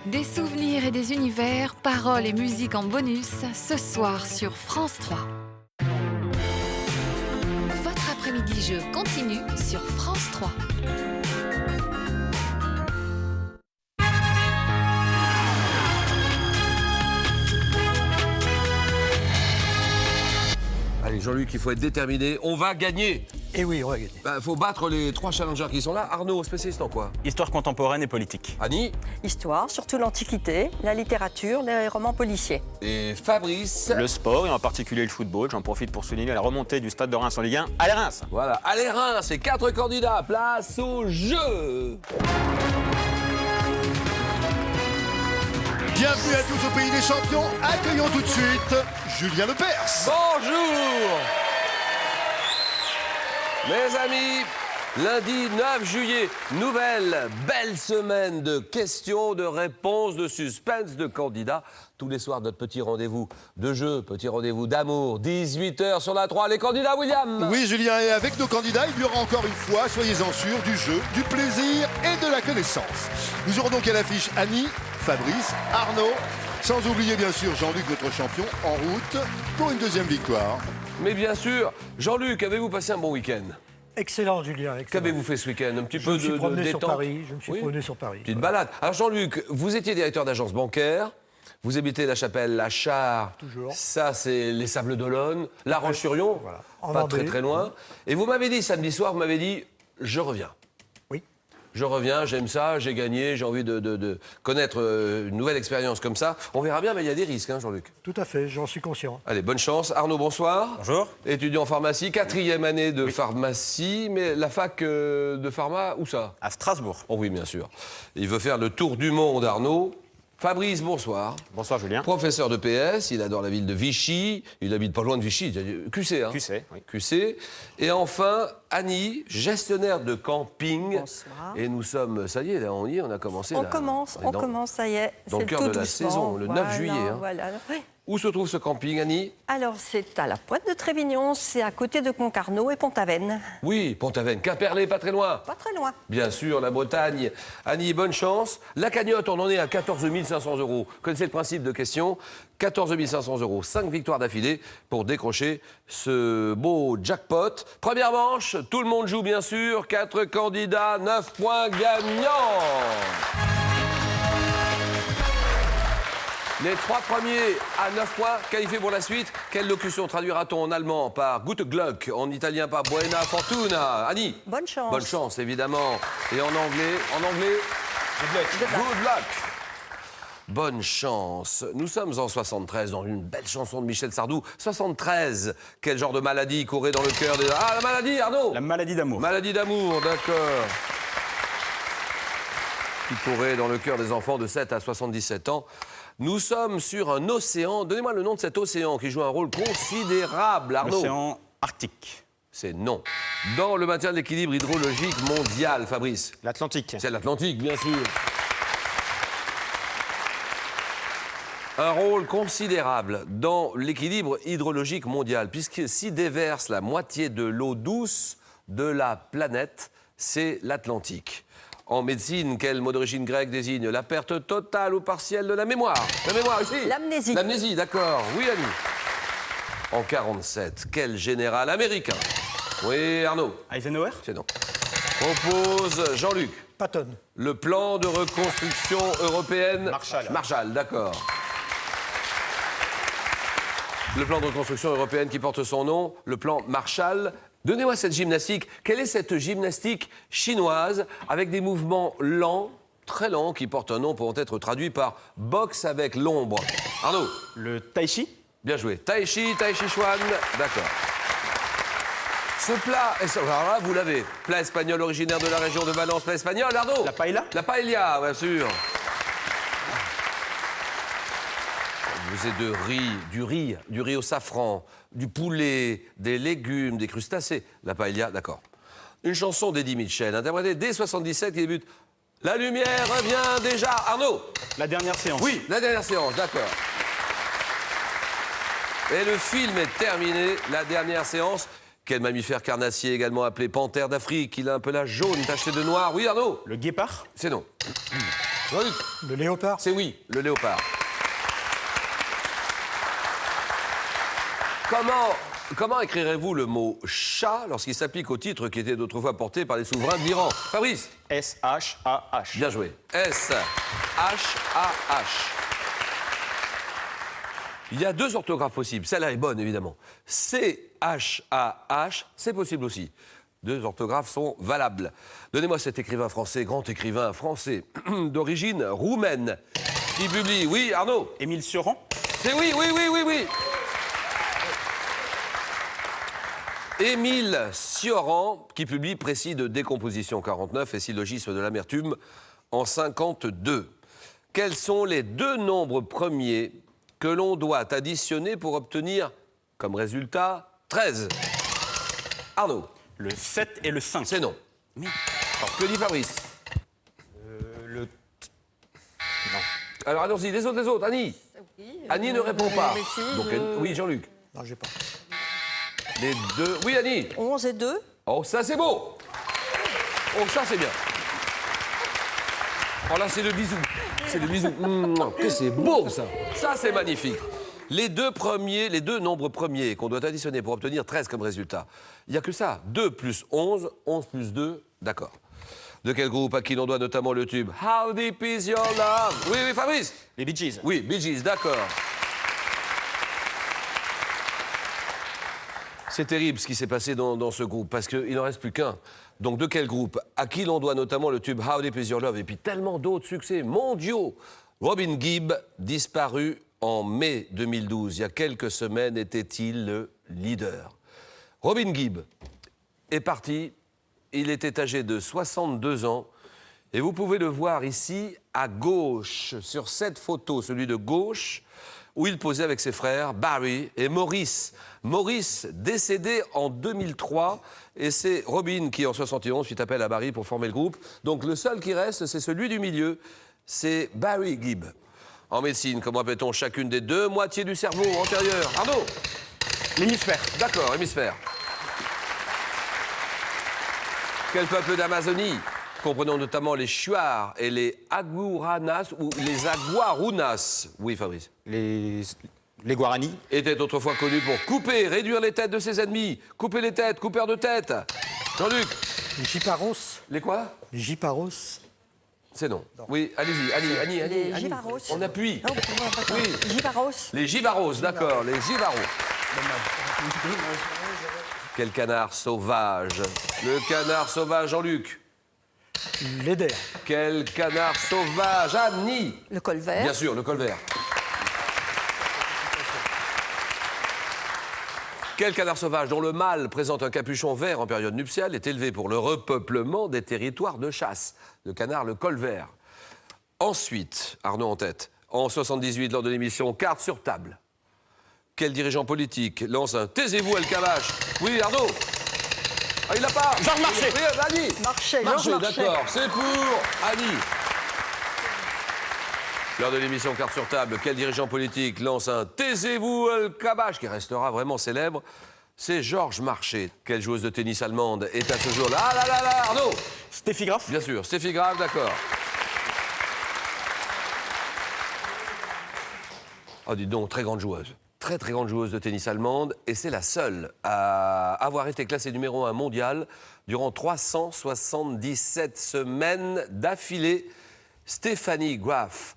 Des souvenirs et des univers, paroles et musique en bonus, ce soir sur France 3. Votre après-midi jeu continue sur France 3. Allez Jean-Luc, il faut être déterminé, on va gagner. Et oui, on va gagner. Faut battre les 3 challengers qui sont là. Arnaud, spécialiste en quoi? Histoire contemporaine et politique. Annie? Histoire, surtout l'Antiquité, la littérature, les romans policiers. Et Fabrice? Le sport et en particulier le football. J'en profite pour souligner la remontée du stade de Reims en Ligue 1. Allez Reims! Voilà, allez Reims, c'est 4 candidats, place au jeu. Bienvenue à tous au Pays des Champions. Accueillons tout de suite Julien Lepers. Bonjour mes amis, lundi 9 juillet, nouvelle belle semaine de questions, de réponses, de suspense, de candidats. Tous les soirs, notre petit rendez-vous de jeu, petit rendez-vous d'amour, 18h sur la 3. Les candidats, William? Oui, Julien, et avec nos candidats, il y aura encore une fois, soyez-en sûrs, du jeu, du plaisir et de la connaissance. Nous aurons donc à l'affiche Annie, Fabrice, Arnaud, sans oublier bien sûr Jean-Luc, notre champion, en route pour une deuxième victoire. Mais bien sûr, Jean-Luc, avez-vous passé un bon week-end? Excellent, Julien. Excellent. Qu'avez-vous fait ce week-end? Un petit Je peu me suis de promené sur détente? Paris. Je me suis promené sur Paris. Petite balade. Alors Jean-Luc, vous étiez directeur d'agence bancaire. Vous habitez La Chapelle, La Chare. Toujours. Ça, c'est les Sables d'Olonne. La Roche-sur-Yon. Voilà. En Pas Vendée. très loin. Et vous m'avez dit samedi soir, vous m'avez dit, je reviens. Oui. Je reviens, j'aime ça, j'ai gagné, j'ai envie de connaître une nouvelle expérience comme ça. On verra bien, mais il y a des risques, hein, Jean-Luc. Tout à fait, j'en suis conscient. Allez, bonne chance. Arnaud, bonsoir. Bonjour. Étudiant en pharmacie, 4e année de pharmacie. Mais la fac de pharma, où ça? À Strasbourg. Oh oui, bien sûr. Il veut faire le tour du monde, Arnaud. Fabrice, bonsoir. Bonsoir Julien. Professeur de PS, il adore la ville de Vichy. Il habite pas loin de Vichy, QC, hein? QC, oui. QC. Et enfin, Annie, gestionnaire de camping. Bonsoir. Et nous sommes, ça y est, là, on y est, on a commencé. On là. commence, On est dans- ça y est. dans le c'est cœur tout de la doucement. saison, le 9 juillet, hein. Voilà. Oui. Où se trouve ce camping, Annie? Alors, c'est à la Pointe de Trévignon, c'est à côté de Concarneau et Pont-Aven. Oui, Pont-Aven, Quimperlé, pas très loin. Pas très loin. Bien sûr, la Bretagne. Annie, bonne chance. La cagnotte, on en est à 14 500 €. Connaissez le principe de question? 14 500 €, 5 victoires d'affilée pour décrocher ce beau jackpot. Première manche, tout le monde joue bien sûr. 4 candidats, 9 points gagnants. Les 3 premiers à 9 points qualifiés pour la suite. Quelle locution traduira-t-on en allemand par Gute Glück, en italien par Buena Fortuna? Annie? Bonne chance. Bonne chance, évidemment. Et en anglais, Good luck. Bonne chance. Nous sommes en 73, dans une belle chanson de Michel Sardou. 73, quel genre de maladie courait dans le cœur des... Ah, la maladie, Arnaud! La maladie d'amour. Maladie d'amour, d'accord. Qui courait dans le cœur des enfants de 7 à 77 ans. Nous sommes sur un océan. Donnez-moi le nom de cet océan qui joue un rôle considérable, Arnaud. L'océan Arctique. C'est non. Dans le maintien de l'équilibre hydrologique mondial, Fabrice. L'Atlantique. C'est l'Atlantique, bien sûr. Un rôle considérable dans l'équilibre hydrologique mondial, puisque s'y déverse la moitié de l'eau douce de la planète, c'est l'Atlantique. En médecine, quel mot d'origine grecque désigne la perte totale ou partielle de la mémoire? La mémoire, ici. L'amnésie. L'amnésie, d'accord. Oui, Annie. En 47, quel général américain? Oui, Arnaud. Eisenhower. C'est non. Propose Jean-Luc. Patton. Le plan de reconstruction européenne. Marshall. Marshall, d'accord. Le plan de reconstruction européenne qui porte son nom, le plan Marshall. Donnez-moi cette gymnastique. Quelle est cette gymnastique chinoise avec des mouvements lents, très lents, qui portent un nom pouvant être traduit par boxe avec l'ombre? Arnaud. Le tai chi. Bien joué. Tai Chi Chuan, d'accord. Ce plat, alors là, vous l'avez. Plat espagnol originaire de la région de Valence, plat espagnol, Arnaud. La paella. La paella, bien sûr. Vous êtes du riz au safran, du poulet, des légumes, des crustacés. La paella, d'accord. Une chanson d'Eddie Mitchell, interprétée dès 77, qui débute. La lumière revient déjà. Arnaud. La dernière séance. Oui, la dernière séance, d'accord. Et le film est terminé, la dernière séance. Quel mammifère carnassier également appelé panthère d'Afrique? Il a un pelage jaune tacheté de noir. Oui, Arnaud? Le guépard. C'est non. Jean-Luc, Le léopard. c'est oui, le léopard. Comment écrirez-vous le mot chat lorsqu'il s'applique au titre qui était d'autrefois porté par les souverains de l'Iran? Fabrice? S-H-A-H. Bien joué. S-H-A-H. Il y a 2 orthographes possibles. Celle-là est bonne, évidemment. C-H-A-H, c'est possible aussi. 2 orthographes sont valables. Donnez-moi cet écrivain français, grand écrivain français, d'origine roumaine, qui publie... Oui, Arnaud? Émile Sioran. C'est oui. Émile Sioran, qui publie Précis de décomposition 49 et Syllogisme de l'amertume en 52. Quels sont les 2 nombres premiers que l'on doit additionner pour obtenir comme résultat 13? Arnaud? Le 7 et le 5. C'est non. Mais... Alors, que dit Fabrice? le... Non. Alors allons-y, les autres. Annie? Annie ne répond pas. mais si, Donc, oui, Jean-Luc? Non, j'ai pas. Les 2... Oui, Annie? 11 et 2. Oh, ça c'est beau. Oh, ça c'est bien. Oh là, c'est le bisou. C'est le bisou. Que c'est beau, ça. Ça, c'est magnifique. Les 2 nombres premiers qu'on doit additionner pour obtenir 13 comme résultat. Il n'y a que ça. 2 plus 11, 11 plus 2, d'accord. De quel groupe à qui l'on doit notamment le tube How Deep Is Your Love? Oui, Fabrice? Les Bee Gees. Oui, Bee Gees, d'accord. C'est terrible ce qui s'est passé dans ce groupe, parce qu'il n'en reste plus qu'un. Donc de quel groupe à qui l'on doit notamment le tube How Deep Is Your Love et puis tellement d'autres succès mondiaux? Robin Gibb, disparu en mai 2012, il y a quelques semaines, était-il le leader? Robin Gibb est parti, il était âgé de 62 ans, et vous pouvez le voir ici, à gauche, sur cette photo, celui de gauche, où il posait avec ses frères, Barry et Maurice. Maurice, décédé en 2003, et c'est Robin qui, en 71, fit appel à Barry pour former le groupe. Donc le seul qui reste, c'est celui du milieu, c'est Barry Gibb. En médecine, comment appelle-t-on chacune des 2 moitiés du cerveau antérieur? Arnaud? L'hémisphère. D'accord, hémisphère. Quel peuple d'Amazonie, comprenant notamment les Shuar et les Aguaranas ou les Aguarunas? Oui, Fabrice. Les Guarani. Était autrefois connu pour couper, réduire les têtes de ses ennemis. Couper les têtes, coupeur de tête. Jean-Luc? Les Jiparos. Les quoi? Les Jiparos. C'est non. Oui, allez-y, Annie. Les Jivaros. On appuie. Non, Oui. Jivaros. Les Jivaros, d'accord, les Jivaros. Quel canard sauvage. Le canard sauvage, Jean-Luc. L'Eider. Quel canard sauvage, Annie. Le colvert. Bien sûr, le colvert. Quel canard sauvage dont le mâle présente un capuchon vert en période nuptiale est élevé pour le repeuplement des territoires de chasse? Le canard, le colvert. Ensuite, Arnaud en tête, en 78, lors de l'émission Carte sur table, quel dirigeant politique lance un « Taisez-vous, El Kabash » Oui, Arnaud. Ah, il l'a pas. Georges Marchais. Oui, Annie. Marchais. D'accord, c'est pour Annie. Lors de l'émission Carte sur table, quel dirigeant politique lance un « Taisez-vous, El Kabash » qui restera vraiment célèbre? C'est Georges Marchais. Quelle joueuse de tennis allemande est à ce jour-là? Ah là là là, Arnaud. Steffi Graf. Bien sûr, Steffi Graf, d'accord. Oh, dis donc, très grande joueuse. Très grande joueuse de tennis allemande. Et c'est la seule à avoir été classée numéro 1 mondial durant 377 semaines d'affilée. Steffi Graf.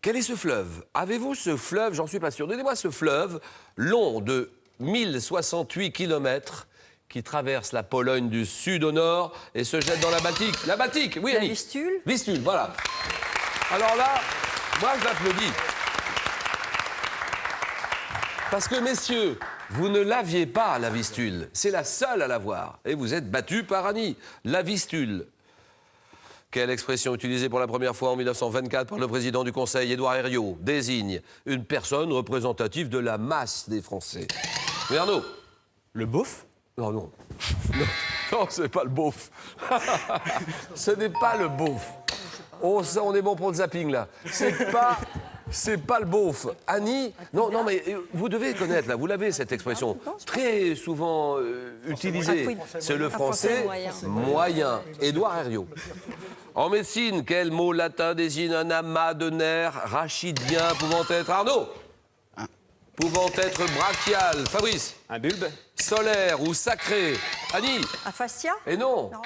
Quel est ce fleuve? Avez-vous ce fleuve? J'en suis pas sûr. Donnez-moi ce fleuve long de 1068 km qui traverse la Pologne du sud au nord et se jette dans la Baltique. La Baltique, oui, La Annie. Vistule. Vistule, voilà. Alors là, moi, je l'applaudis. Parce que, messieurs, vous ne l'aviez pas, la Vistule. C'est la seule à l'avoir. Et vous êtes battus par Annie. La Vistule. Quelle expression utilisée pour la première fois en 1924 par le président du Conseil, Édouard Herriot, désigne une personne représentative de la masse des Français? Mais Arnaud? Le beauf. Non, non. Non, ce n'est pas le beauf. Ce n'est pas le beauf. Oh, ça, on est bon pour le zapping, là. C'est pas le beauf. Annie, non, mais vous devez connaître, là, vous l'avez, cette expression. Très souvent utilisée. C'est le français moyen. Édouard Herriot. En médecine, quel mot latin désigne un amas de nerfs rachidiens pouvant être... Arnaud. Pouvant être brachial. Fabrice. Un bulbe. Solaire ou sacré. Annie. Un fascia. Et non. Non.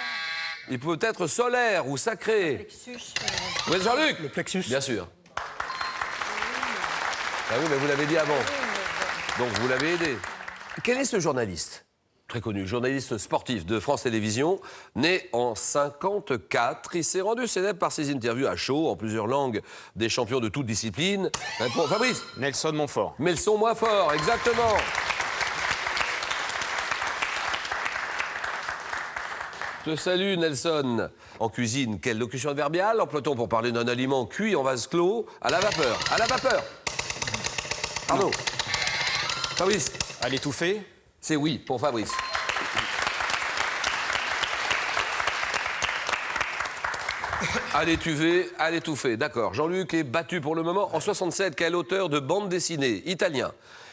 Il peut être solaire ou sacré. Plexus. Oui, Jean-Luc. Le plexus. Bien sûr. Ah oui, mais vous l'avez dit avant. Donc vous l'avez aidé. Quel est ce journaliste ? Très connu, journaliste sportif de France Télévisions, né en 54. Il s'est rendu célèbre par ses interviews à chaud, en plusieurs langues, des champions de toutes disciplines. Fabrice. Nelson Montfort. Mais le son moins fort, exactement. Je te salue, Nelson. En cuisine, quelle locution adverbiale emploie-t-on pour parler d'un aliment cuit en vase clos à la vapeur? À la vapeur. Arnaud. Fabrice. À l'étouffer. C'est oui pour Fabrice. À l'étouffer, d'accord. Jean-Luc est battu pour le moment. En 67, quel auteur de bande dessinée italien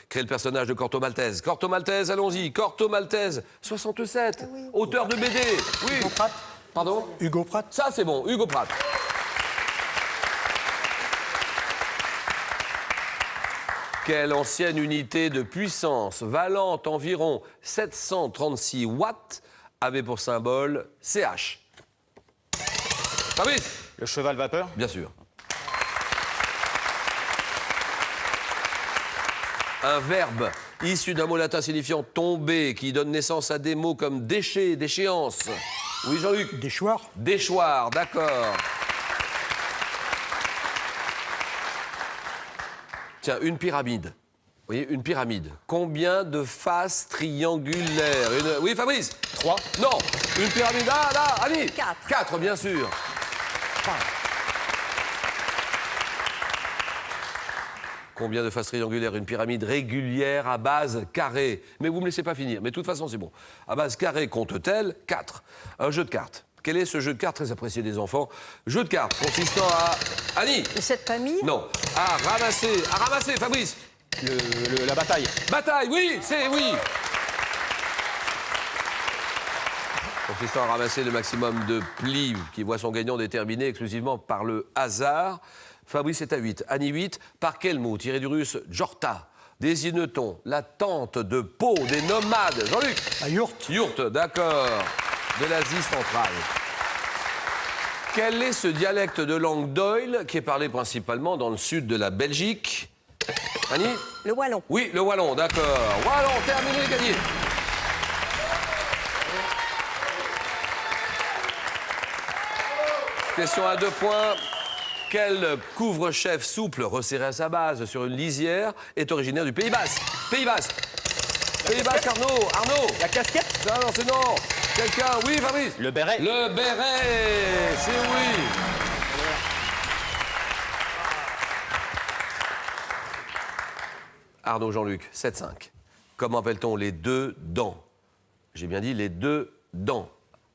crée le personnage de Corto Maltese? Corto Maltese, allons-y. Corto Maltese, 67. Auteur de BD. Oui. Hugo Pratt. Pardon? Hugo Pratt. Ça, c'est bon. Hugo Pratt. Quelle ancienne unité de puissance valant environ 736 watts avait pour symbole CH? Fabrice. Le cheval vapeur. Bien sûr. Un verbe issu d'un mot latin signifiant tomber, qui donne naissance à des mots comme déchet, déchéance. Oui, Jean-Luc. Déchoir. Déchoir, d'accord. Tiens, une pyramide. Vous voyez, une pyramide. Combien de faces triangulaires? Oui, Fabrice. 3. Non, une pyramide. Ah, là, allez. 4. 4, bien sûr. Combien de faces triangulaires? Une pyramide régulière à base carrée. Mais vous ne me laissez pas finir. Mais de toute façon, c'est bon. À base carrée compte-t-elle? 4. Un jeu de cartes. Quel est ce jeu de cartes très apprécié des enfants? Jeu de cartes consistant à... Annie? Cette famille. Non. À ramasser, Fabrice. La bataille. Bataille, oui, c'est oui. Consistant à ramasser le maximum de plis qui voit son gagnant déterminé exclusivement par le hasard. Fabrice est à 8. Annie 8. Par quel mot, tiré du russe Jorta, désigne-t-on la tente de peau des nomades? Jean-Luc? La yourte. Yourte, d'accord. De l'Asie centrale. Quel est ce dialecte de langue d'Oil qui est parlé principalement dans le sud de la Belgique? Annie? Le wallon. Oui, le wallon, d'accord. Wallon, terminé, gagné. Question à 2 points. Quel couvre-chef souple resserré à sa base sur une lisière est originaire du Pays Basque? Pays Basque. Pays Basque, Arnaud. La casquette. Non, c'est non. Quelqu'un? Oui, Fabrice. Le béret. Le béret, c'est oui. Arnaud, Jean-Luc, 7-5. Comment appelle-t-on les deux dents? J'ai bien dit les deux dents.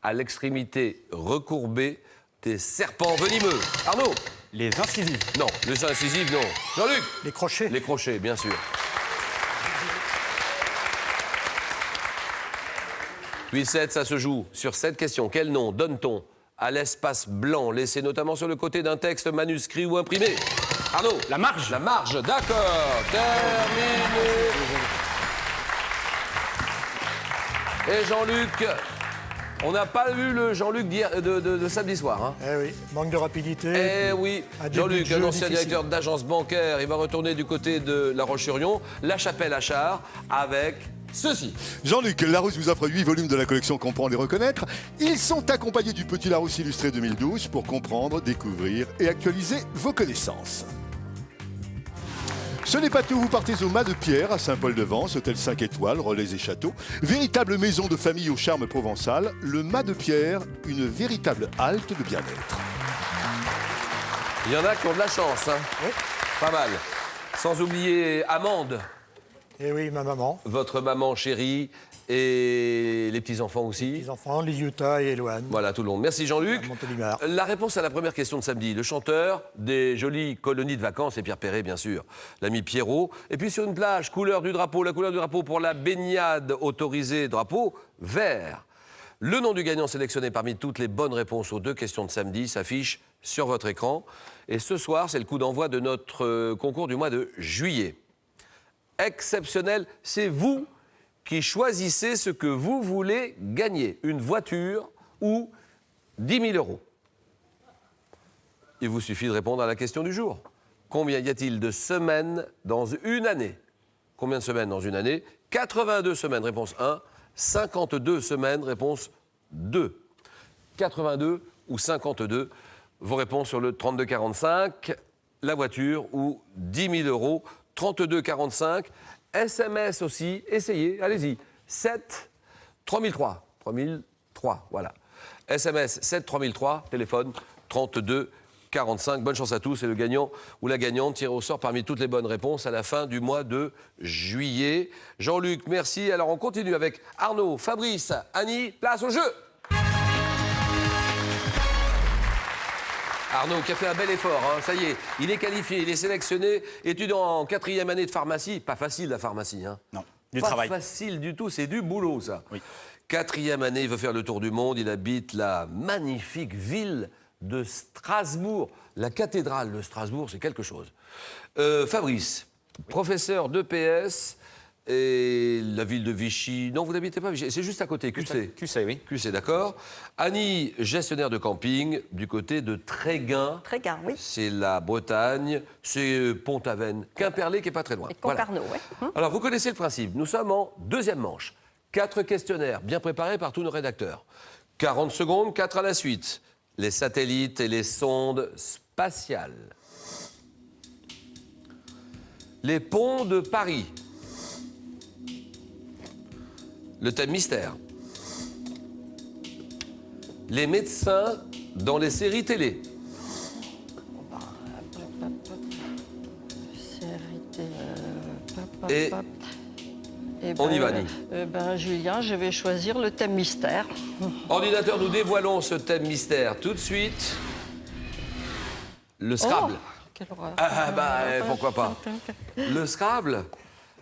À l'extrémité recourbée des serpents venimeux. Arnaud? Les incisives. Non. Les incisives, non. Jean-Luc? Les crochets. Les crochets, bien sûr. 8-7, ça se joue sur 7 questions. Quel nom donne-t-on à l'espace blanc laissé notamment sur le côté d'un texte manuscrit ou imprimé? Arnaud? La marge. La marge, d'accord. Terminé. Et Jean-Luc, on n'a pas vu le Jean-Luc de samedi soir. Hein. Eh oui, manque de rapidité. Eh oui, Un début Jean-Luc, de jeu un ancien difficile. directeur d'agence bancaire, il va retourner du côté de La Roche-sur-Yon, La Chapelle-Achard, avec ceci. Jean-Luc Larousse vous offre 8 volumes de la collection Comprendre et Reconnaître. Ils sont accompagnés du Petit Larousse illustré 2012 pour comprendre, découvrir et actualiser vos connaissances. Ce n'est pas tout, vous partez au Mas de Pierre à Saint-Paul-de-Vence, hôtel 5 étoiles, relais et châteaux. Véritable maison de famille au charme provençal, le Mas de Pierre, une véritable halte de bien-être. Il y en a qui ont de la chance, hein. Oui. Pas mal. Sans oublier Amande, Eh oui, ma maman, votre maman chérie, et les petits-enfants aussi. les enfants, les Utah et Eloane. Voilà, tout le monde. Merci Jean-Luc. À Montélimar. La réponse à la première question de samedi. Le chanteur des jolies colonies de vacances, c'est Pierre Perret, bien sûr. L'ami Pierrot. Et puis sur une plage, couleur du drapeau. La couleur du drapeau pour la baignade autorisée, drapeau vert. Le nom du gagnant sélectionné parmi toutes les bonnes réponses aux 2 questions de samedi s'affiche sur votre écran. Et ce soir, c'est le coup d'envoi de notre concours du mois de juillet. Exceptionnel, c'est vous qui choisissez ce que vous voulez gagner. Une voiture ou 10 000 euros. Il vous suffit de répondre à la question du jour. Combien y a-t-il de semaines dans une année? Combien de semaines dans une année? 82 semaines, réponse 1. 52 semaines, réponse 2. 82 ou 52, vos réponses sur le 3245, la voiture ou 10 000 euros. 3245, SMS aussi, essayez, allez-y. 7 3003, 3003, voilà. SMS 7 3003, téléphone 32 45. Bonne chance à tous et le gagnant ou la gagnante tiré au sort parmi toutes les bonnes réponses à la fin du mois de juillet. Jean-Luc, merci. Alors on continue avec Arnaud, Fabrice, Annie, place au jeu. Arnaud qui a fait un bel effort, hein. Ça y est, il est qualifié, il est sélectionné, étudiant en 4e année de pharmacie. Pas facile la pharmacie, hein. Non, du Pas travail. facile du tout, c'est du boulot ça. Oui. 4e année, il veut faire le tour du monde, il habite la magnifique ville de Strasbourg. La cathédrale de Strasbourg, c'est quelque chose. Fabrice, professeur d'EPS et la ville de Vichy. Non, vous n'habitez pas Vichy, c'est juste à côté, QC. QC, oui. QC, d'accord. Annie, gestionnaire de camping du côté de Tréguin. Tréguin, oui. C'est la Bretagne, c'est Pont-Aven, Quimperlé qui n'est pas très loin. Et Concarneau, oui. Alors, vous connaissez le principe. Nous sommes en 2e manche. 4 questionnaires bien préparés par tous nos rédacteurs. 40 secondes, 4 à la suite. Les satellites et les sondes spatiales. Les ponts de Paris. Le thème mystère. Les médecins dans les séries télé. Et on y va, Annie. Julien, je vais choisir le thème mystère. Ordinateur, nous dévoilons ce thème mystère tout de suite. Le Scrabble. Quelle horreur. Pourquoi pas. Le Scrabble.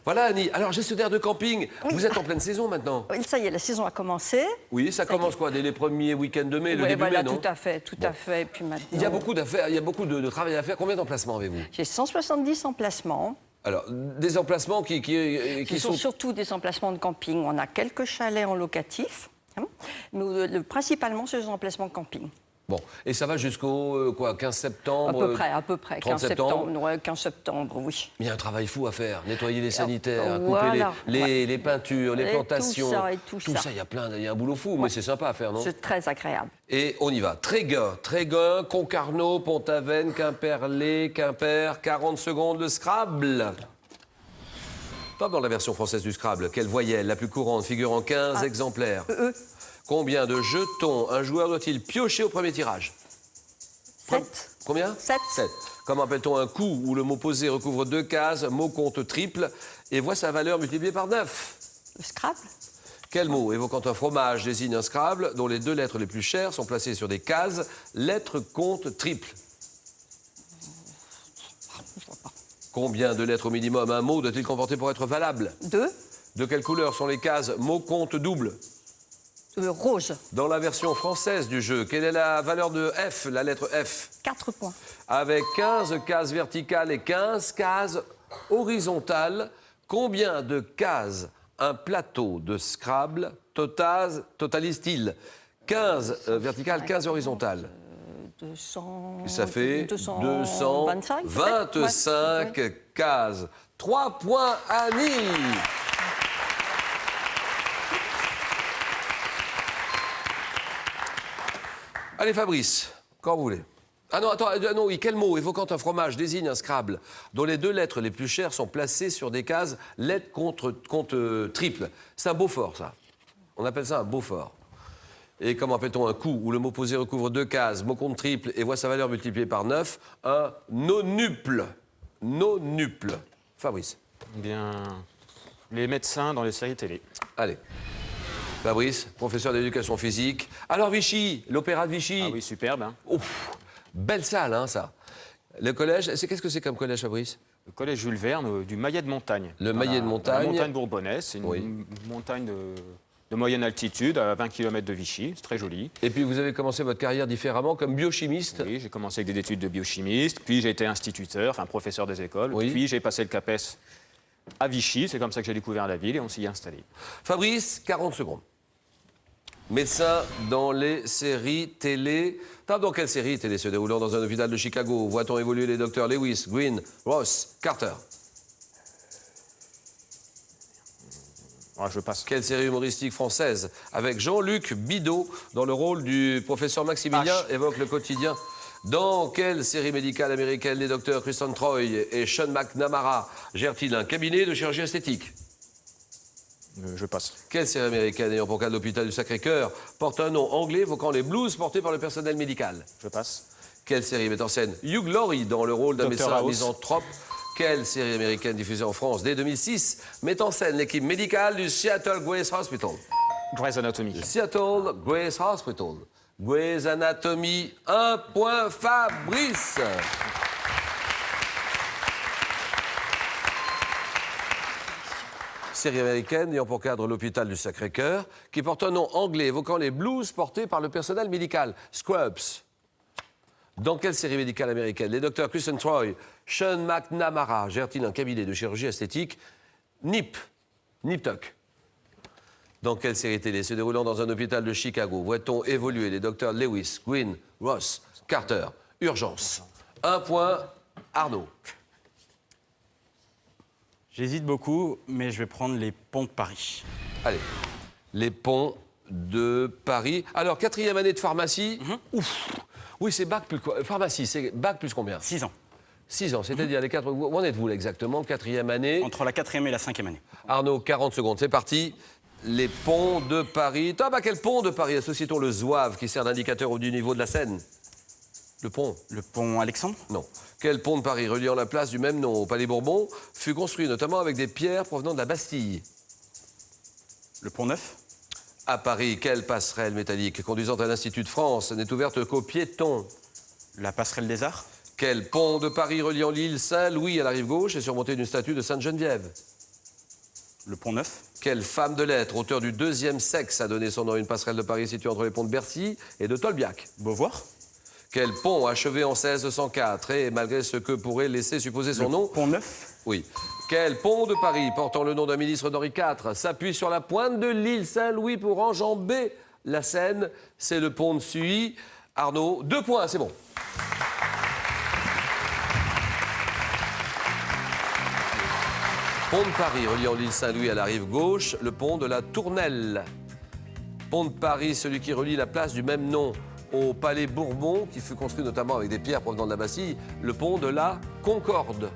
Voilà, Annie. Alors, gestionnaire de camping, vous êtes en pleine saison maintenant. Oui, ça y est, la saison a commencé. Oui, ça commence quoi? Dès les premiers week-ends de mai, le Oui, début voilà, mai, non? tout à fait, tout à fait. Et puis maintenant, Il y a beaucoup d'affaires, il y a beaucoup de travail à faire. Combien d'emplacements avez-vous? j'ai 170 emplacements. Alors, des emplacements qui Ce sont sont... surtout des emplacements de camping. On a quelques chalets en locatif, hein, mais principalement, ce sont des emplacements de camping. Bon, et ça va jusqu'au 15 septembre? À peu près. 30 15 septembre, ouais, 15 septembre, oui. Il y a un travail fou à faire. Nettoyer les sanitaires, voilà, couper les peintures, les Et plantations. tout ça. Il y a un boulot fou, mais c'est sympa à faire, non? C'est très agréable. Et on y va. Tréguin, Concarneau, Pont-Aven, Quimperlé, Quimper, 40 secondes, le Scrabble. Pas dans la version française du Scrabble. Quelle voyelle, la plus courante, figure en 15 exemplaires? Combien de jetons un joueur doit-il piocher au premier tirage? 7. Combien? 7. 7. Comment appelle-t-on un coup où le mot posé recouvre 2 cases, mot compte triple et voit sa valeur multipliée par 9? Le Scrabble. Quel mot évoquant un fromage désigne un Scrabble dont les 2 lettres les plus chères sont placées sur des cases, lettres compte triple? Combien de lettres au minimum un mot doit-il comporter pour être valable? 2. De quelle couleur sont les cases mot compte double? Rose. Dans la version française du jeu, quelle est la valeur de F, la lettre F? 4 points. Avec 15 cases verticales et 15 cases horizontales, combien de cases un plateau de Scrabble totalise-t-il? 15 verticales, 15 horizontales. 200... Ça fait 225 225 cases. 3 points, Annie. Allez, Fabrice, quand vous voulez. Ah non, attends, non, oui, quel mot évoquant un fromage désigne un Scrabble dont les 2 lettres les plus chères sont placées sur des cases lettres compte triple? C'est un Beaufort, ça. On appelle ça un Beaufort. Et comment appelle-t-on un coup où le mot posé recouvre 2 cases, mot compte triple et voit sa valeur multipliée par 9? Un nonuple. Nonuple. Fabrice. Eh bien, les médecins dans les séries télé. Allez. Fabrice, professeur d'éducation physique. Alors Vichy, l'opéra de Vichy. Ah oui, superbe. Hein. Ouf, belle salle, hein, ça. Le collège, qu'est-ce que c'est comme collège, Fabrice? Le collège Jules Verne du Maillet de Montagne. Le Maillet de Montagne. La montagne bourbonnaise, c'est une Oui. montagne de moyenne altitude, à 20 km de Vichy. C'est très joli. Et puis vous avez commencé votre carrière différemment comme biochimiste. Oui, j'ai commencé avec des études de biochimiste, puis j'ai été instituteur, enfin professeur des écoles, Oui. puis j'ai passé le CAPES à Vichy. C'est comme ça que j'ai découvert la ville et on s'y est installé. Fabrice, 40 secondes. Médecin dans les séries télé. Dans quelle série télé se déroulant dans un hôpital de Chicago voit-on évoluer les docteurs Lewis, Green, Ross, Carter? Je passe. Quelle série humoristique française avec Jean-Luc Bidault dans le rôle du professeur Maximilien évoque le quotidien? Dans quelle série médicale américaine les docteurs Kristen Troy et Sean McNamara gèrent-ils un cabinet de chirurgie esthétique? Je passe. Quelle série américaine ayant pour cas l'hôpital du Sacré-Cœur porte un nom anglais évoquant les blues portés par le personnel médical? Je passe. Quelle série met en scène Hugh Laurie dans le rôle d'un Dr médecin House. misanthrope? Quelle série américaine diffusée en France dès 2006 met en scène l'équipe médicale du Seattle Grace Hospital? Grey's Anatomy. Seattle Grace Hospital. Grey's Anatomy, 1 point Fabrice. Série américaine ayant pour cadre l'hôpital du Sacré-Cœur, qui porte un nom anglais évoquant les blues portés par le personnel médical. Scrubs. Dans quelle série médicale américaine les docteurs Kristen Troy, Sean McNamara gèrent-ils un cabinet de chirurgie esthétique? Nip Tuck. Dans quelle série télé se déroulant dans un hôpital de Chicago voit-on évoluer les docteurs Lewis, Green, Ross, Carter? Urgence. 1 point, Arnaud. J'hésite beaucoup, mais je vais prendre les ponts de Paris. Allez, les ponts de Paris. Alors, 4e année de pharmacie. Ouf. Oui, c'est bac plus quoi? Pharmacie, c'est bac plus combien? 6 ans. 6 ans, c'est-à-dire les 4... Où en êtes-vous là, exactement? 4e année. Entre la 4e et la 5e année. Arnaud, 40 secondes, c'est parti. Les ponts de Paris. Quel pont de Paris associe-t-on le zouave qui sert d'indicateur du niveau de la Seine? Le pont? Le pont Alexandre? Non. Quel pont de Paris reliant la place du même nom au Palais Bourbon fut construit notamment avec des pierres provenant de la Bastille? Le pont Neuf? À Paris, quelle passerelle métallique conduisant à l'Institut de France n'est ouverte qu'aux piétons? La passerelle des Arts? Quel pont de Paris reliant l'île Saint-Louis à la rive gauche est surmonté d'une statue de Sainte-Geneviève? Le pont Neuf? Quelle femme de lettres, auteur du 2e sexe, a donné son nom à une passerelle de Paris située entre les ponts de Bercy et de Tolbiac? Beauvoir? Quel pont achevé en 1604 et, malgré ce que pourrait laisser supposer son nom... Pont Neuf? Oui. Quel pont de Paris, portant le nom d'un ministre d'Henri IV, s'appuie sur la pointe de l'île Saint-Louis pour enjamber la Seine? C'est le pont de Suy. Arnaud, 2 points, c'est bon. Pont de Paris reliant l'île Saint-Louis à la rive gauche, le pont de la Tournelle. Pont de Paris, celui qui relie la place du même nom au Palais Bourbon, qui fut construit notamment avec des pierres provenant de la Bastille, le pont de la Concorde.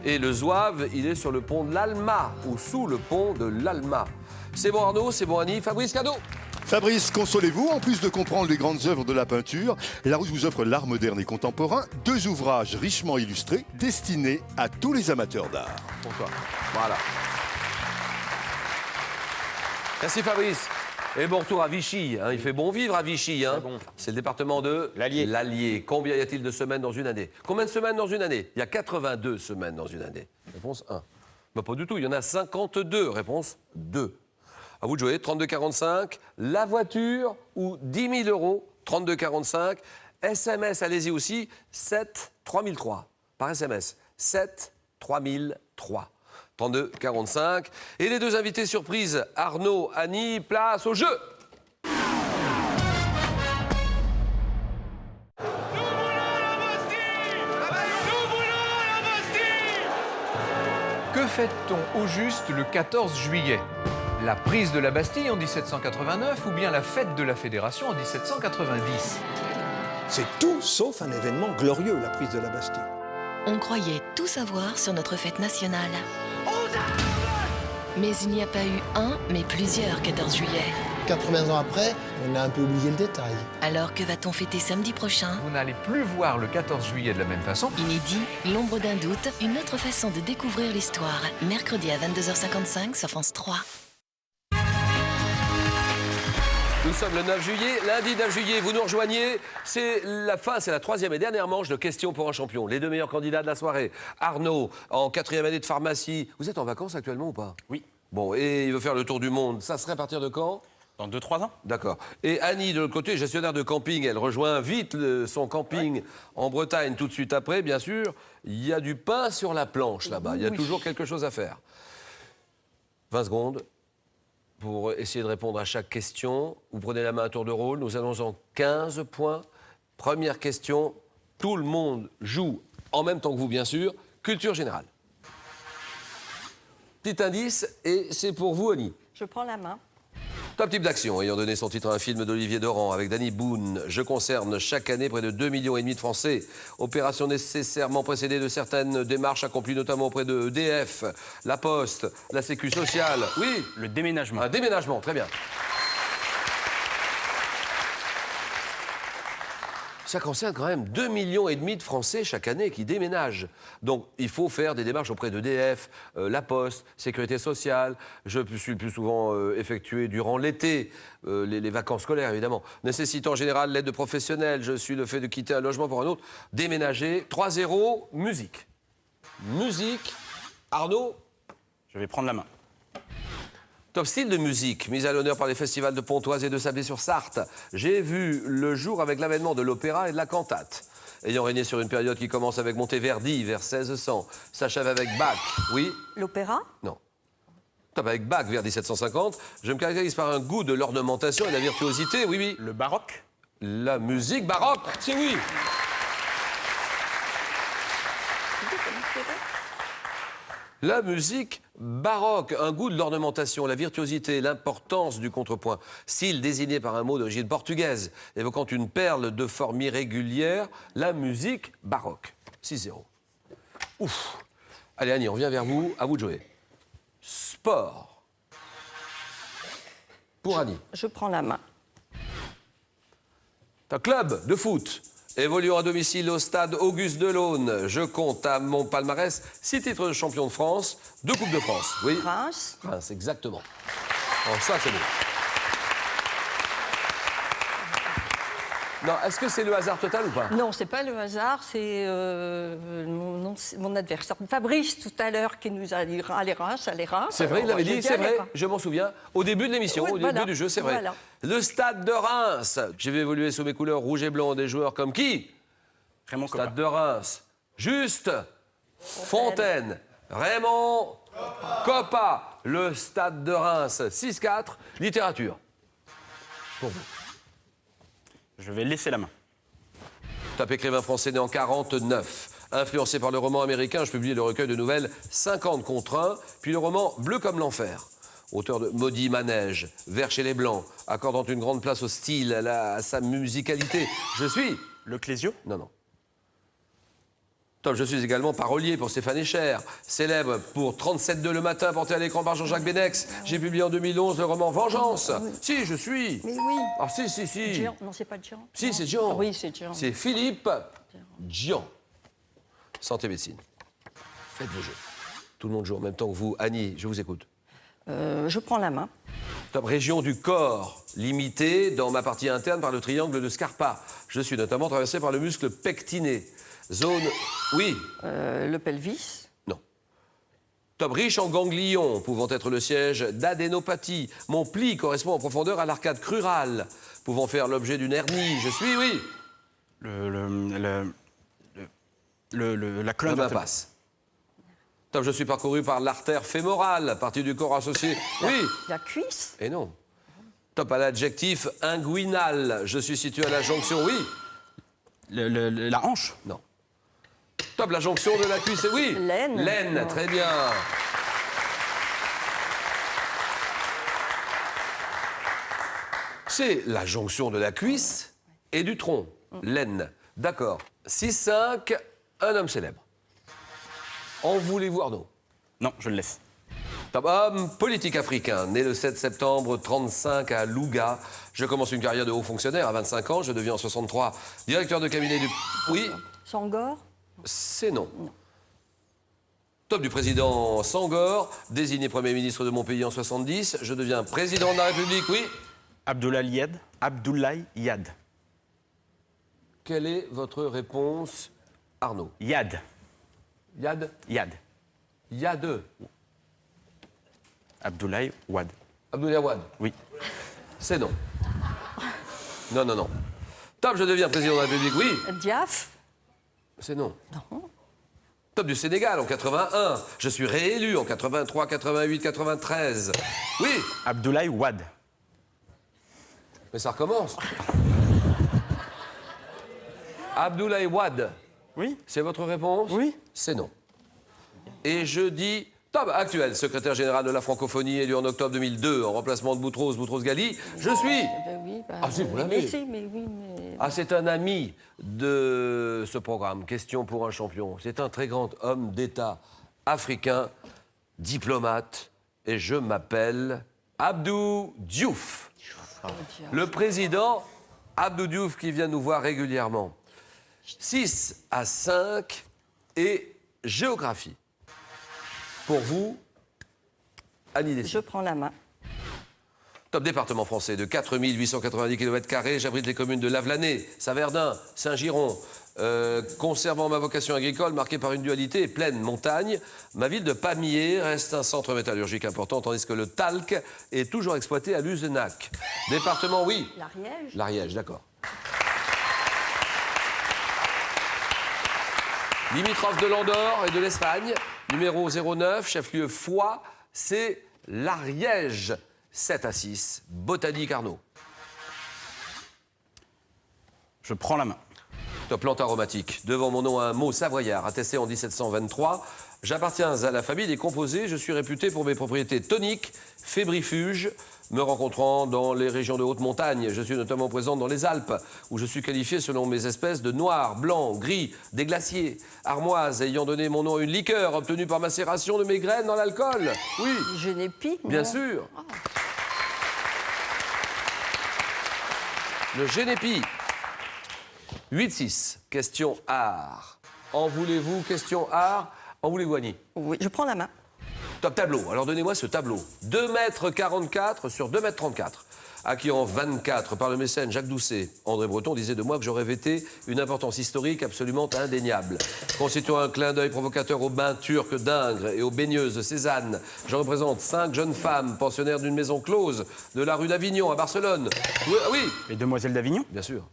Et le zouave, il est sur le pont de l'Alma, ou sous le pont de l'Alma. C'est bon Arnaud, c'est bon Annie, Fabrice, cadeau. Fabrice, consolez-vous, en plus de comprendre les grandes œuvres de la peinture, Larousse vous offre l'art moderne et contemporain, 2 ouvrages richement illustrés destinés à tous les amateurs d'art. Pour toi. Voilà. Merci Fabrice. Et bon retour à Vichy. Il fait bon vivre à Vichy. Bon. C'est le département de l'Allier. Combien y a-t-il de semaines dans une année? Combien de semaines dans une année? Il y a 82 semaines dans une année. Réponse 1. Pas du tout, il y en a 52. Réponse 2. À vous de jouer. 32-45, la voiture ou 10 000 euros. 32-45. SMS, allez-y aussi. 7 3003. Par SMS. 7 3003. 32-45. Et les 2 invités surprises, Arnaud, Annie, place au jeu. Que fête-t-on au juste le 14 juillet? La prise de la Bastille en 1789 ou bien la fête de la Fédération en 1790? C'est tout sauf un événement glorieux, la prise de la Bastille. On croyait tout savoir sur notre fête nationale. Mais il n'y a pas eu un, mais plusieurs 14 juillet. 80 ans après, on a un peu oublié le détail. Alors que va-t-on fêter samedi prochain? Vous n'allez plus voir le 14 juillet de la même façon. Inédit, l'ombre d'un doute, une autre façon de découvrir l'histoire. Mercredi à 22h55 sur France 3. Nous sommes le 9 juillet, lundi 9 juillet, vous nous rejoignez. C'est la fin, c'est la 3e et dernière manche de questions pour un champion. Les 2 meilleurs candidats de la soirée. Arnaud, en 4e année de pharmacie. Vous êtes en vacances actuellement ou pas? Oui. Bon, et il veut faire le tour du monde. Ça serait à partir de quand? Dans 2-3 ans. D'accord. Et Annie, de l'autre côté, gestionnaire de camping, elle rejoint vite son camping en Bretagne tout de suite après, bien sûr. Il y a du pain sur la planche là-bas. Il y a toujours quelque chose à faire. 20 secondes pour essayer de répondre à chaque question. Vous prenez la main à tour de rôle. Nous allons en 15 points. Première question. Tout le monde joue en même temps que vous, bien sûr. Culture générale. Petit indice, et c'est pour vous, Annie. Je prends la main. Top type d'action, ayant donné son titre à un film d'Olivier Doran avec Danny Boone. Je concerne chaque année près de 2,5 millions de Français. Opération nécessairement précédée de certaines démarches accomplies notamment auprès de EDF, La Poste, la Sécu sociale. Oui, Le déménagement. un déménagement, très bien. Ça concerne quand même 2,5 millions de Français chaque année qui déménagent. Donc, il faut faire des démarches auprès d'EDF, La Poste, Sécurité sociale. Je suis le plus souvent effectué durant l'été, les vacances scolaires, évidemment. Nécessitant en général l'aide de professionnels. Je suis le fait de quitter un logement pour un autre. Déménager. 3-0, musique. Musique. Arnaud? Je vais prendre la main. Top style de musique, mise à l'honneur par les festivals de Pontoise et de Sablé-sur-Sarthe. J'ai vu le jour avec l'avènement de l'opéra et de la cantate. Ayant régné sur une période qui commence avec Monteverdi vers 1600, s'achève avec Bach, oui? L'opéra? Non. Top avec Bach vers 1750. Je me caractérise par un goût de l'ornementation et de la virtuosité, oui, oui. Le baroque. La musique baroque, c'est oui. La musique baroque, un goût de l'ornementation, la virtuosité, l'importance du contrepoint. Style désigné par un mot d'origine portugaise, évoquant une perle de forme irrégulière, la musique baroque. 6-0. Ouf. Allez Annie, on revient vers vous, à vous de jouer. Sport. Pour Annie. Je prends la main. Un club de foot. Évoluant à domicile au stade Auguste Delaune, je compte à mon palmarès 6 titres de champion de France, 2 Coupes de France. Oui. Reims. Reims, exactement. Alors ça, c'est bon. Non, est-ce que c'est le hasard total ou pas? Non, c'est pas le hasard, c'est mon adversaire. Fabrice, tout à l'heure, qui nous a dit allez Reims, allez Reims. C'est vrai, il Alors, l'avait j'ai dit, c'est allez vrai, Reims. je m'en souviens. Au début de l'émission, Oui, au voilà. début du jeu, c'est vrai. Voilà. Le stade de Reims. J'ai vu évoluer sous mes couleurs rouge et blanc des joueurs comme qui? Raymond Coppa. Stade de Reims. Juste. Fontaine. Raymond Coppa. Le stade de Reims. 6-4. Littérature. Pour vous. Je vais laisser la main. Top écrivain français né en 49. Influencé par le roman américain, je publie le recueil de nouvelles 50 contre 1, puis le roman Bleu comme l'enfer. Auteur de Maudit Manège, Vert chez les Blancs, accordant une grande place au style, à sa musicalité. Je suis... Le Clésio. Non, non. Top, je suis également parolier pour Stéphane Echer, célèbre pour 37.2 le matin, porté à l'écran par Jean-Jacques Benex. J'ai publié en 2011 le roman Vengeance. Si, je suis. Mais oui. Ah, si, si, si. Jean. Non, c'est pas Jean. Si, c'est Jean. Ah oui, c'est Jean. C'est Philippe Jean. Santé médecine. Faites vos jeux. Tout le monde joue en même temps que vous. Annie, je vous écoute. Je prends la main. Top région du corps, limitée dans ma partie interne par le triangle de Scarpa. Je suis notamment traversé par le muscle pectiné. Zone... Oui. Le pelvis. Non. Top riche en ganglions, pouvant être le siège d'adénopathie. Mon pli correspond en profondeur à l'arcade crurale, pouvant faire l'objet d'une hernie. Je suis, oui. La colonne La main vertébrale. passe. Top, je suis parcouru par l'artère fémorale, partie du corps associée. Oui. La cuisse. Et non. Top à l'adjectif inguinal. Je suis situé à la jonction, oui. La hanche. Non. Top, la jonction de la cuisse, oui. L'aine. L'aine, Non. très bien. C'est la jonction de la cuisse et du tronc. L'aine. D'accord. 6-5, un homme célèbre. En voulez-vous, Arnaud? Non, je le laisse. Top homme politique africain, né le 7 septembre 1935 à Louga. Je commence une carrière de haut fonctionnaire à 25 ans. Je deviens en 63 directeur de cabinet du... Oui, Sangor. c'est non. Top du président Sangor, désigné Premier ministre de mon pays en 70. Je deviens président de la République, oui. Abdoulaye Yad. Quelle est votre réponse, Arnaud? Yad. Yad? Yad. Yad. Abdoulaye Wade. Abdoulaye Wade. Oui. C'est non. Non, non, non. Top, je deviens président de la République, oui. Diaf. C'est non. Non. Top du Sénégal en 81. Je suis réélu en 83, 88, 93. Oui. Abdoulaye Wade. Mais ça recommence. Abdoulaye Wade. Oui. C'est votre réponse? Oui. C'est non. Et je dis Top, actuel secrétaire général de la francophonie élu en octobre 2002 en remplacement de Boutros Ghali. Je suis. Oui, Ah si, vous l'avez. mais oui, mais... Ah, c'est un ami de ce programme. Question pour un champion. C'est un très grand homme d'État africain, diplomate, et je m'appelle Abdou Diouf. Le président Abdou Diouf qui vient nous voir régulièrement. 6 à 5 et géographie. Pour vous, Annie Dessy. Je prends la main. Top département français de 4890 km², j'abrite les communes de Lavelanet, Saverdun, Saint-Giron. Conservant ma vocation agricole marquée par une dualité et pleine montagne, ma ville de Pamiers reste un centre métallurgique important, tandis que le talc est toujours exploité à l'Usenac. Département, oui. L'Ariège. L'Ariège, d'accord. Limitrophe de l'Andorre et de l'Espagne, numéro 09, chef-lieu Foix, c'est l'Ariège. 7 à 6, Botanique Arnaud. Je prends la main. Top plante aromatique. Devant mon nom, un mot savoyard, attesté en 1723. J'appartiens à la famille des composés. Je suis réputé pour mes propriétés toniques, fébrifuges, me rencontrant dans les régions de haute montagne. Je suis notamment présent dans les Alpes, où je suis qualifié selon mes espèces de noir, blanc, gris, des glaciers. Armoise, ayant donné mon nom à une liqueur obtenue par macération de mes graines dans l'alcool. Oui. Genépi. Bien sûr. Le Genépi. 8-6, question art. En voulez-vous, question art? En voulez-vous, Annie? Oui, je prends la main. Top tableau. Alors donnez-moi ce tableau. 2,44 m sur 2,34 m. Acquis en 24 par le mécène Jacques Doucet. André Breton disait de moi que j'aurais vêté une importance historique absolument indéniable. Constituant un clin d'œil provocateur aux bains turcs d'Ingres et aux baigneuses de Cézanne, je représente 5 jeunes femmes pensionnaires d'une maison close de la rue d'Avignon à Barcelone. Oui, oui. Les Demoiselles d'Avignon? Bien sûr.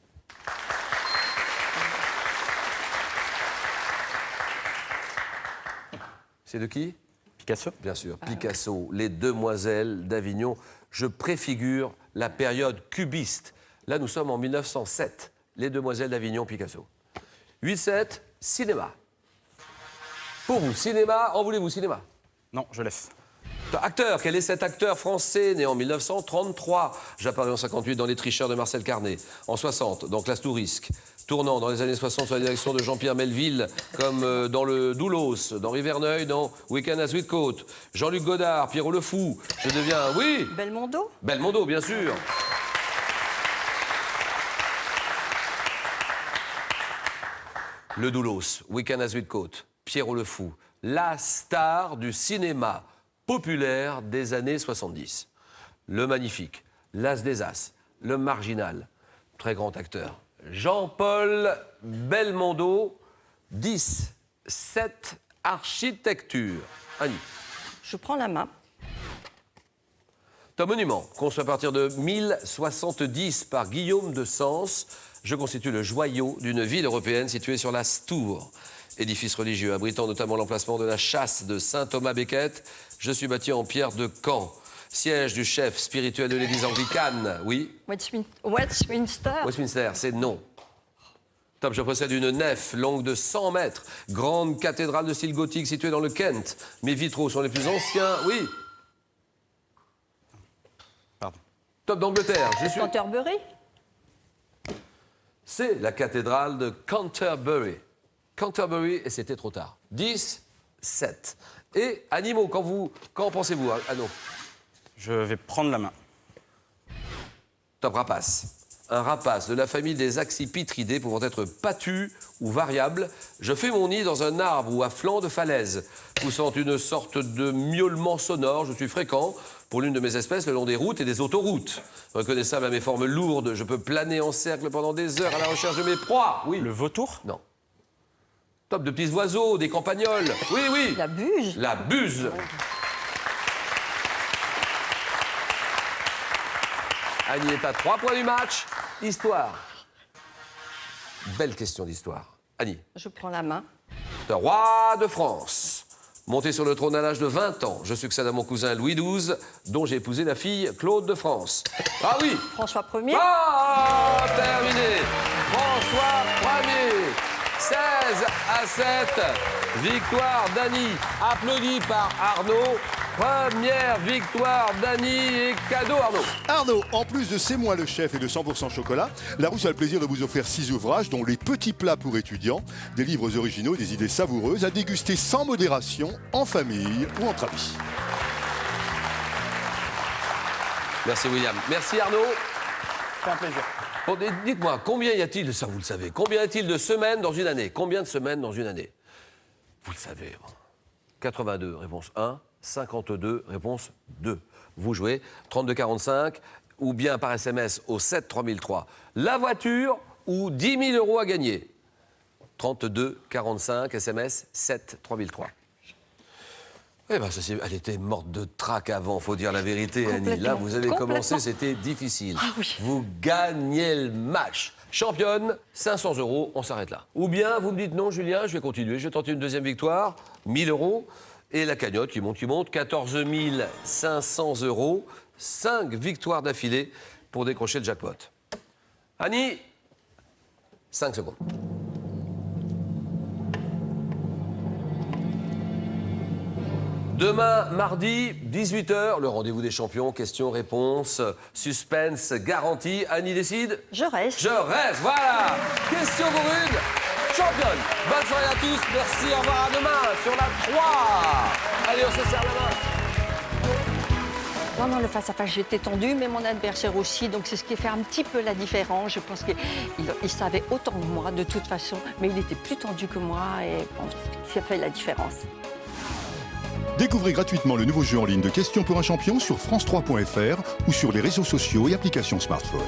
C'est de qui? Picasso. Bien sûr, Picasso, les Demoiselles d'Avignon. Je préfigure la période cubiste. Là, nous sommes en 1907. Les Demoiselles d'Avignon, Picasso. 8-7, cinéma. Pour vous, cinéma, en voulez-vous, cinéma? Non, je laisse. Acteur, quel est cet acteur français né en 1933? J'apparais en 58 dans Les Tricheurs de Marcel Carnet. En 60, dans Classe Tourisque. Tournant dans les années 60 sur la direction de Jean-Pierre Melville, comme dans le Doulos, d'Henri Verneuil, dans Week-end à Sweetcote. Jean-Luc Godard, Pierrot le Fou. Je deviens, oui. Belmondo. Belmondo, bien sûr. Le Doulos, Week-end à Sweetcote. Pierrot le Fou. La star du cinéma populaire des années 70. Le Magnifique, l'As des As, le Marginal. Très grand acteur. Jean-Paul Belmondo, 10, 7, architecture. Annie. Je prends la main. Un monument construit à partir de 1070 par Guillaume de Sens. Je constitue le joyau d'une ville européenne située sur la Stour. Édifice religieux abritant notamment l'emplacement de la chasse de saint Thomas Becket. Je suis bâti en pierre de Caen. Siège du chef spirituel de l'église anglicane, oui. Westminster. Westminster, c'est non. Top, je possède une nef longue de 100 mètres. Grande cathédrale de style gothique située dans le Kent. Mes vitraux sont les plus anciens, oui. Pardon. Top d'Angleterre, je suis... Canterbury. C'est la cathédrale de Canterbury. Canterbury, et c'était trop tard. 10, 7. Et animaux, quand pensez-vous, Anno? Je vais prendre la main. Top rapace. Un rapace de la famille des accipitridés pouvant être patus ou variables. Je fais mon nid dans un arbre ou à flanc de falaise, poussant une sorte de miaulement sonore. Je suis fréquent pour l'une de mes espèces le long des routes et des autoroutes. Reconnaissable à mes formes lourdes, je peux planer en cercle pendant des heures à la recherche de mes proies. Oui. Le vautour? Non. Top de petits oiseaux, des campagnols. Oui, oui. La buse. La buse. Annie est à 3 points du match. Histoire. Belle question d'histoire. Annie. Je prends la main. Le roi de France. Monté sur le trône à l'âge de 20 ans, je succède à mon cousin Louis XII, dont j'ai épousé la fille Claude de France. Ah oui. François Ier. Ah, terminé. François Ier. 16 à 7. Victoire d'Annie. Applaudie par Arnaud. Première victoire d'Annie et cadeau Arnaud. Arnaud, en plus de C'est moi le chef et de 100% chocolat, Larousse a le plaisir de vous offrir 6 ouvrages, dont Les petits plats pour étudiants, des livres originaux, des idées savoureuses à déguster sans modération, en famille ou entre amis. Merci William. Merci Arnaud. C'est un plaisir. Bon, dites-moi, combien y a-t-il, ça vous le savez, combien y a-t-il de semaines dans une année? Combien de semaines dans une année? Vous le savez. 82, réponse 1. 52, réponse 2. Vous jouez 32-45 ou bien par SMS au 7 3003. La voiture ou 10 000 euros à gagner. 32-45, SMS 7 3003. Eh ben, elle était morte de trac avant, faut dire la vérité, Annie. Là, vous avez commencé, c'était difficile. Ah oui. Vous gagnez le match. Championne, 500 euros, on s'arrête là. Ou bien, vous me dites non, Julien, je vais continuer, je vais tenter une deuxième victoire, 1000 euros. Et la cagnotte qui monte, 14 500 euros, 5 victoires d'affilée pour décrocher le jackpot. Annie, 5 secondes. Demain, mardi, 18h, le rendez-vous des champions, questions-réponses, suspense garanti. Annie décide? Je reste. Je reste, voilà. Question pour une championne. Bonne soirée à tous, merci, au revoir, à demain sur la 3. Allez, on se serre la main. Non, le face-à-face, j'étais tendu, mais mon adversaire aussi, donc c'est ce qui fait un petit peu la différence. Je pense qu'il savait autant que moi, de toute façon, mais il était plus tendu que moi, et bon, ça fait la différence. Découvrez gratuitement le nouveau jeu en ligne de Questions pour un champion sur France3.fr ou sur les réseaux sociaux et applications smartphone.